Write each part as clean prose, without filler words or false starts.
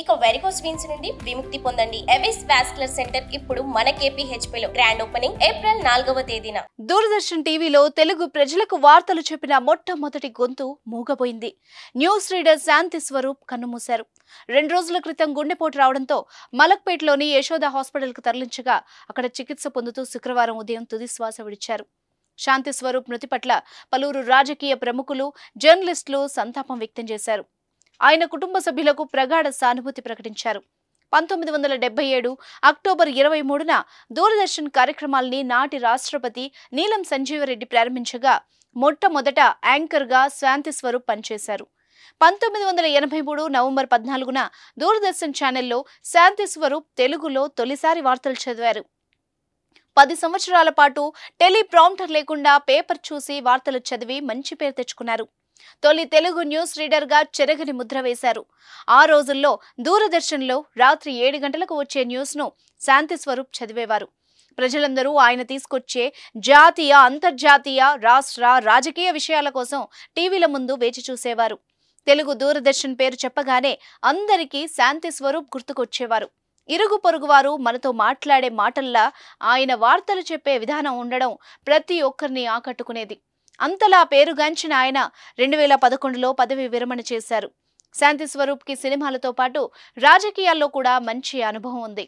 ఇక varicose veins నుండి విముక్తి పొందండి. ఎవిస్ వాస్కులర్ సెంటర్ ఇప్పుడు మన KPHP లో గ్రాండ్ ఓపెనింగ్ ఏప్రిల్ 4వ తేదీన. దూరదర్శన్ టీవీలో తెలుగు ప్రజలకు వార్తలు చెప్పిన మొట్టమొదటి గొంతు మూగపోయింది. న్యూస్ రీడర్ శాంతి స్వరూప్ కన్నుమూశారు. 2 రోజుల క్రితం గుండెపోటు రావడంతో మలక్పేట్లోని యశోద హాస్పిటల్కు తరలించగా అక్కడ చికిత్స పొందుతూ శుక్రవారం ఉదయం తుది శ్వాస విడిచారు. శాంతి స్వరూప్ మృతి పట్ల పలువురు రాజకీయ ప్రముఖులు, జర్నలిస్టులు సంతాపం వ్యక్తం చేశారు. ఆయన కుటుంబ సభ్యులకు ప్రగాఢ సానుభూతి ప్రకటించారు. 1977 అక్టోబర్ 23న దూరదర్శన్ కార్యక్రమాల్ని నాటి రాష్ట్రపతి నీలం సంజీవరెడ్డి ప్రారంభించగా మొట్టమొదట యాంకర్గా శాంతి స్వరూప్ పనిచేశారు. 1983 నవంబర్ 14న దూరదర్శన్ ఛానల్లో శాంతి స్వరూప్ తెలుగులో తొలిసారి వార్తలు చదివారు. 10 సంవత్సరాల పాటు టెలిప్రాంప్టర్ లేకుండా పేపర్ చూసి వార్తలు చదివి మంచి పేరు తెచ్చుకున్నారు. తొలి తెలుగు న్యూస్ రీడర్ గా చెరగని ముద్ర వేశారు. ఆ రోజుల్లో దూరదర్శన్లో రాత్రి 7 గంటలకు వచ్చే న్యూస్ ను శాంతి స్వరూప్ చదివేవారు. ప్రజలందరూ ఆయన తీసుకొచ్చే జాతీయ, అంతర్జాతీయ, రాష్ట్ర, రాజకీయ విషయాల కోసం టీవీల ముందు వేచి చూసేవారు. తెలుగు దూరదర్శన్ పేరు చెప్పగానే అందరికీ శాంతి స్వరూప్ గుర్తుకొచ్చేవారు. ఇరుగు పొరుగు వారు మనతో మాట్లాడే మాటల్లా ఆయన వార్తలు చెప్పే విధానం ఉండడం ప్రతి ఒక్కరిని ఆకట్టుకునేది. అంతలా పేరుగాంచిన ఆయన 2011లో పదవి విరమణ చేశారు. శాంతి స్వరూప్ కి సినిమాలతో పాటు రాజకీయాల్లో కూడా మంచి అనుభవం ఉంది.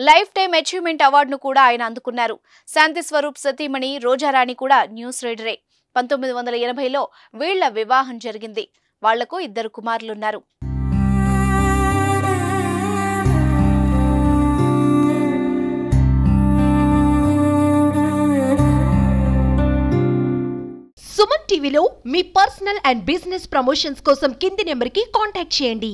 లైఫ్ టైమ్ అచీవ్మెంట్ అవార్డును కూడా ఆయన అందుకున్నారు. శాంతి స్వరూప్ సతీమణి రోజారాణి కూడా న్యూస్ రీడరే. 1980లో వీళ్ల వివాహం జరిగింది. వాళ్లకు 2 కుమారులున్నారు. సుమన్ టీవీలో మీ పర్సనల్ అండ్ బిజినెస్ ప్రమోషన్స్ కోసం కింది నెంబర్కి కాంటాక్ట్ చేయండి.